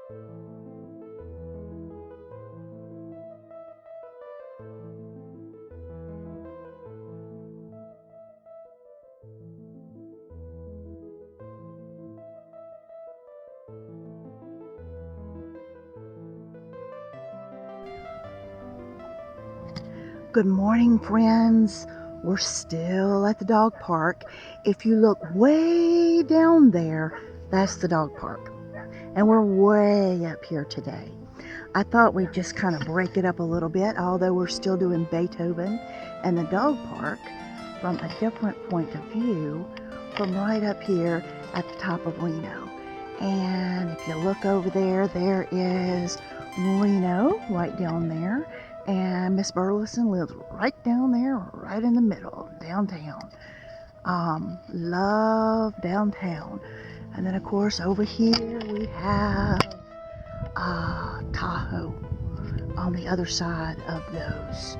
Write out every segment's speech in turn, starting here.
Good morning, friends. We're still at the dog park. If you look way down there, that's the dog park. And we're way up here today. I thought we'd just kind of break it up a little bit, although we're still doing Beethoven and the dog park from a different point of view from right up here at the top of Reno. And if you look over there, there is Reno right down there. And Miss Burleson lives right down there, right in the middle, downtown. Love downtown. And then, of course, over here we have Tahoe on the other side of those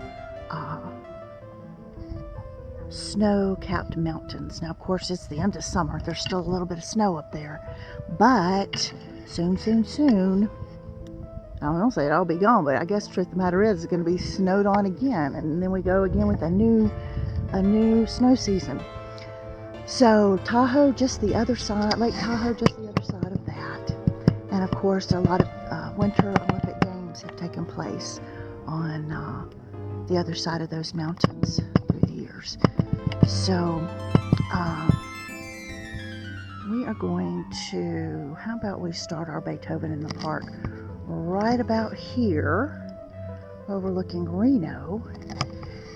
snow-capped mountains. Now, of course, it's the end of summer. There's still a little bit of snow up there. But soon, I don't say it'll be gone, but I guess the truth of the matter is it's going to be snowed on again. And then we go again with a new snow season. So Tahoe just the other side, Lake Tahoe just the other side of that. And of course, a lot of Winter Olympic Games have taken place on the other side of those mountains through the years. So we are going to, how about we start our Beethoven in the park right about here, overlooking Reno,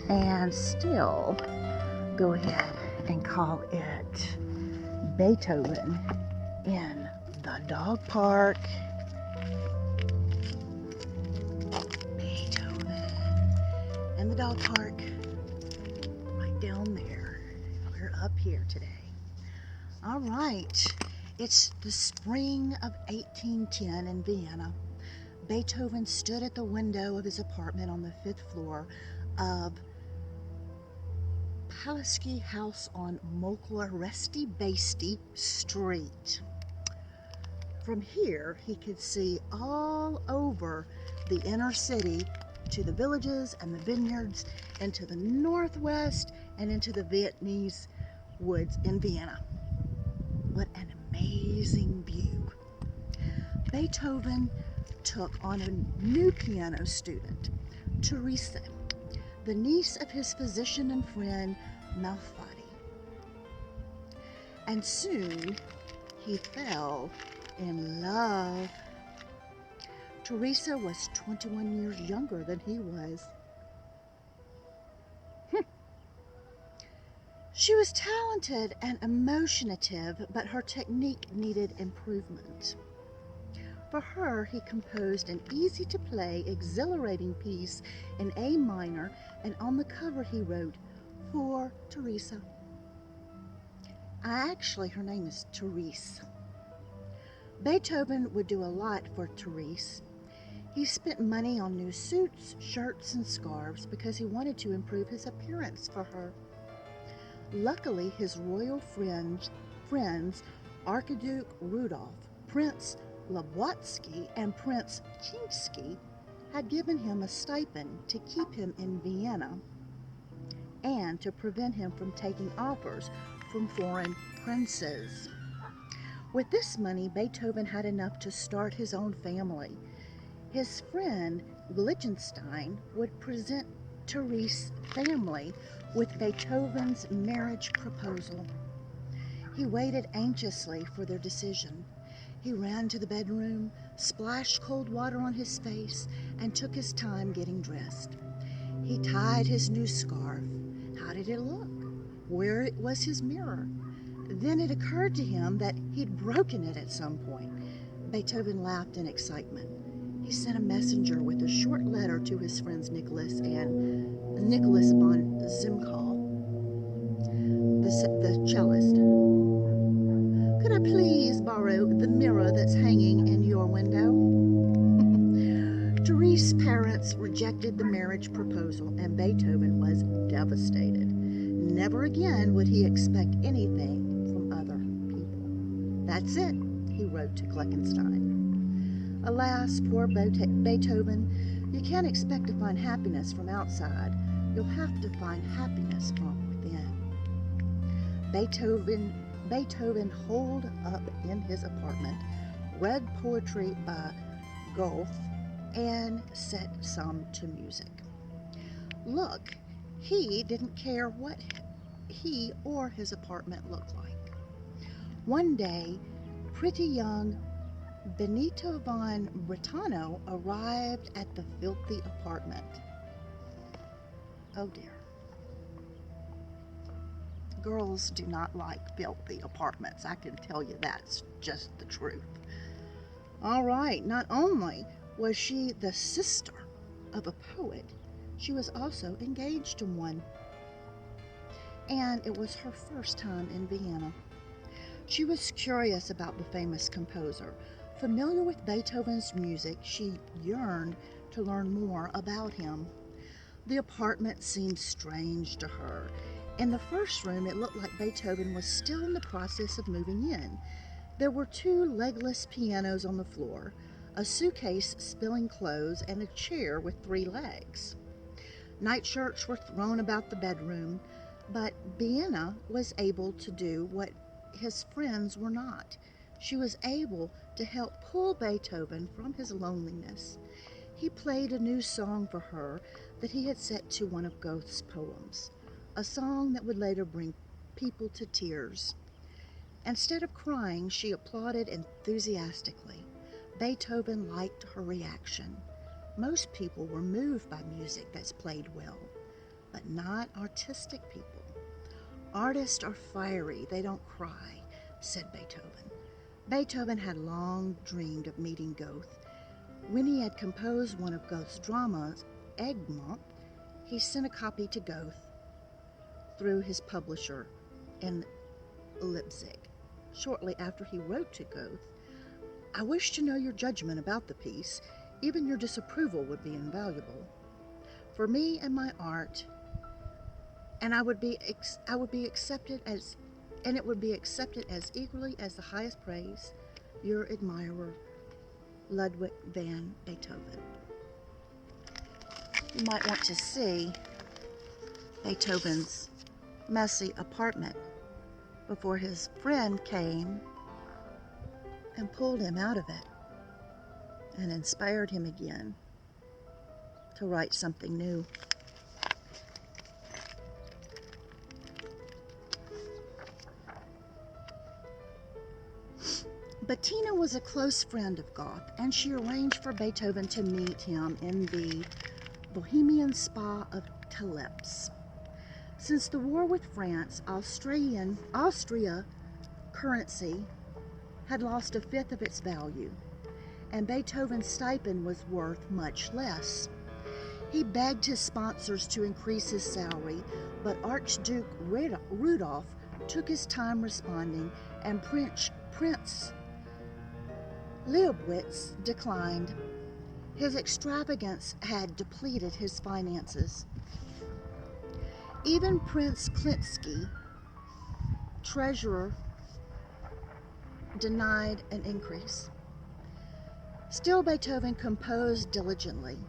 and still go ahead and call it Beethoven in the dog park. Beethoven in the dog park, right down there. We're up here today. All right, it's the spring of 1810 in Vienna. Beethoven stood at the window of his apartment on the 5th floor of Palaski House on Mokloresti Basty Street. From here, he could see all over the inner city to the villages and the vineyards, and to the northwest and into the Viennese woods in Vienna. What an amazing view. Beethoven took on a new piano student, Teresa, the niece of his physician and friend Malfatti. And soon he fell in love. Teresa was 21 years younger than he was. She was talented and emotionative, but her technique needed improvement. For her, he composed an easy-to-play, exhilarating piece in A minor, and on the cover he wrote, "For Teresa." Actually, her name is Therese. Beethoven would do a lot for Therese. He spent money on new suits, shirts, and scarves because he wanted to improve his appearance for her. Luckily, his royal friends, Archduke Rudolph, Prince Lobwatsky, and Prince Chinsky, had given him a stipend to keep him in Vienna and to prevent him from taking offers from foreign princes. With this money, Beethoven had enough to start his own family. His friend Lichtenstein would present Therese's family with Beethoven's marriage proposal. He waited anxiously for their decision. He ran to the bedroom, splashed cold water on his face, and took his time getting dressed. He tied his new scarf. How did it look? Where was his mirror? Then it occurred to him that he'd broken it at some point. Beethoven laughed in excitement. He sent a messenger with a short letter to his friends Nicholas von Zimkal, the cellist. "Could I please borrow the mirror that's hanging in your window?" Therese's parents rejected the marriage proposal, and Beethoven was devastated. Never again would he expect anything from other people. "That's it," he wrote to Gleckenstein. Alas, poor Beethoven, you can't expect to find happiness from outside. You'll have to find happiness from within. Beethoven holed up in his apartment, read poetry by Goethe, and set some to music. Look, he didn't care what he or his apartment looked like. One day, pretty young Benito von Beethoven arrived at the filthy apartment. Oh dear. Girls do not like filthy apartments. I can tell you that's just the truth. All right, not only was she the sister of a poet, she was also engaged to one. And it was her first time in Vienna. She was curious about the famous composer. Familiar with Beethoven's music, she yearned to learn more about him. The apartment seemed strange to her. In the first room, it looked like Beethoven was still in the process of moving in. There were 2 legless pianos on the floor, a suitcase spilling clothes, and a chair with 3 legs. Nightshirts were thrown about the bedroom, but Vienna was able to do what his friends were not. She was able to help pull Beethoven from his loneliness. He played a new song for her that he had set to one of Goethe's poems, a song that would later bring people to tears. Instead of crying, she applauded enthusiastically. Beethoven liked her reaction. Most people were moved by music that's played well, but not artistic people. Artists are fiery, they don't cry, said Beethoven. Beethoven had long dreamed of meeting Goethe. When he had composed one of Goethe's dramas, Egmont, he sent a copy to Goethe through his publisher in Leipzig. Shortly after he wrote to Goethe, "I wish to know your judgment about the piece. Even your disapproval would be invaluable for me and my art, and it would be accepted as equally as the highest praise. Your admirer, Ludwig van Beethoven." You might want to see Beethoven's messy apartment before his friend came and pulled him out of it and inspired him again to write something new. Bettina was a close friend of Goethe, and she arranged for Beethoven to meet him in the Bohemian spa of Talleps. Since the war with France, Austria currency had lost 1/5 of its value, and Beethoven's stipend was worth much less. He begged his sponsors to increase his salary, but Archduke Rudolf took his time responding, and Prince Leibowitz declined. His extravagance had depleted his finances. Even Prince Klinsky, treasurer, denied an increase. Still, Beethoven composed diligently.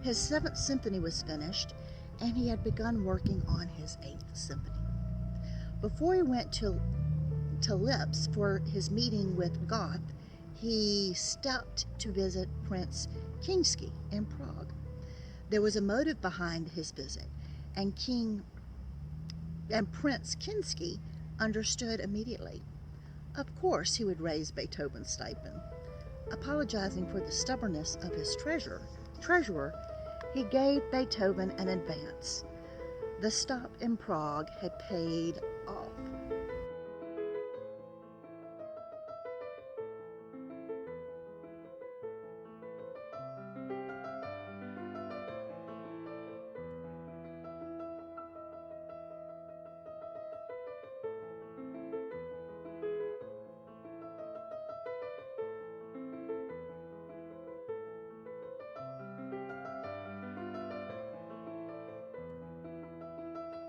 His 7th Symphony was finished, and he had begun working on his 8th Symphony. Before he went to Lips for his meeting with Goethe, he stopped to visit Prince Kinsky in Prague. There was a motive behind his visit, and Prince Kinsky understood immediately. Of course, he would raise Beethoven's stipend. Apologizing for the stubbornness of his treasurer, he gave Beethoven an advance. The stop in Prague had paid